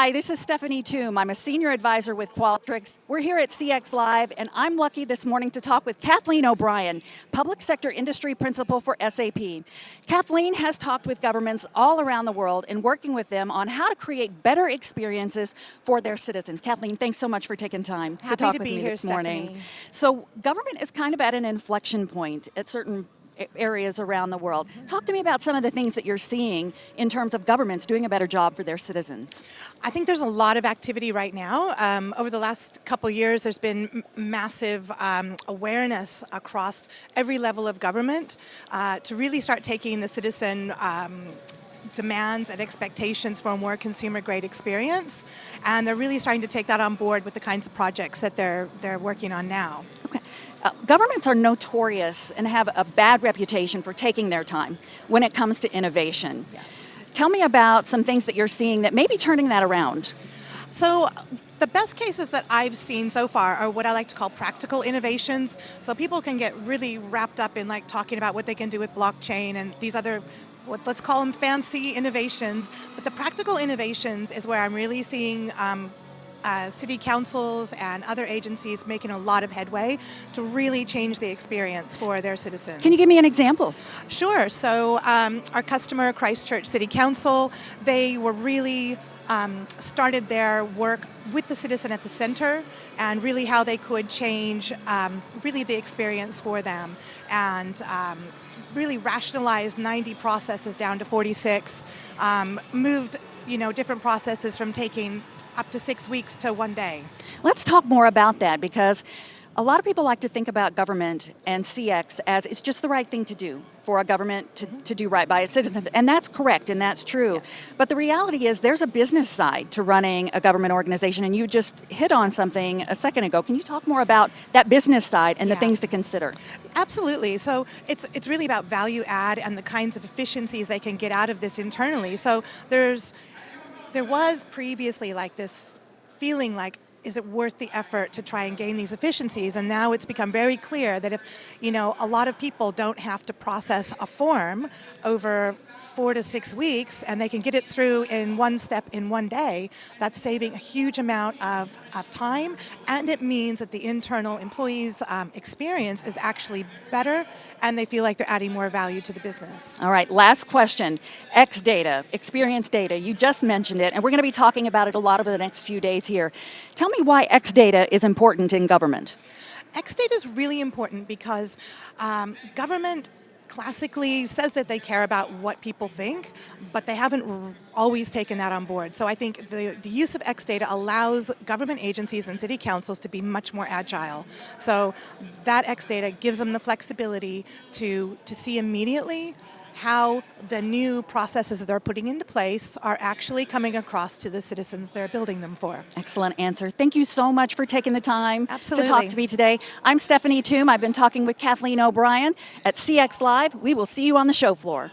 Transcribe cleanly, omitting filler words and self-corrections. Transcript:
Hi, this is Stephanie Thum. I'm a senior advisor with Qualtrics. We're here at CX Live, and I'm lucky this morning to talk with Kathleen O'Brien, Public Sector Industry Principal for SAP. Kathleen has talked with governments all around the world and working with them on how to create better experiences for their citizens. Kathleen, thanks so much for taking time to talk with me this morning. Stephanie. So government is kind of at an inflection point at certain areas around the world. Talk to me about some of the things that you're seeing in terms of governments doing a better job for their citizens. I think there's a lot of activity right now. Over the last couple years, there's been massive awareness across every level of government to really start taking the citizen demands and expectations for a more consumer-grade experience, and they're really starting to take that on board with the kinds of projects that they're working on now. Okay. Governments are notorious and have a bad reputation for taking their time when it comes to innovation. Yeah. Tell me about some things that you're seeing that may be turning that around. So the best cases that I've seen so far are what I like to call practical innovations. So people can get really wrapped up in like talking about what they can do with blockchain and these other, let's call them fancy innovations. But the practical innovations is where I'm really seeing city councils and other agencies making a lot of headway to really change the experience for their citizens. Can you give me an example? Sure. So our customer, Christchurch City Council, they were really started their work with the citizen at the center and really how they could change really the experience for them and really rationalize 90 processes down to 46, moved different processes from taking up to 6 weeks to 1 day. Let's talk more about that because a lot of people like to think about government and CX as it's just the right thing to do for a government to do right by its citizens. And that's correct and that's true. Yeah. But the reality is there's a business side to running a government organization, and you just hit on something a second ago. Can you talk more about that business side and the things to consider? Absolutely. So it's really about value add and the kinds of efficiencies they can get out of this internally. So there was previously like this feeling like, is it worth the effort to try and gain these efficiencies? And now it's become very clear that if, a lot of people don't have to process a form over 4 to 6 weeks and they can get it through in one step in 1 day, that's saving a huge amount of time, and it means that the internal employees' experience is actually better and they feel like they're adding more value to the business. All right, last question. X data, experience data, you just mentioned it, and we're going to be talking about it a lot over the next few days here. Tell me why X data is important in government. X data is really important because government classically says that they care about what people think, but they haven't always taken that on board. So I think the use of X data allows government agencies and city councils to be much more agile. So that X data gives them the flexibility to see immediately how the new processes that they're putting into place are actually coming across to the citizens they're building them for. Excellent answer. Thank you so much for taking the time Absolutely. to talk to me today. I'm Stephanie Thum. I've been talking with Kathleen O'Brien at CX Live. We will see you on the show floor.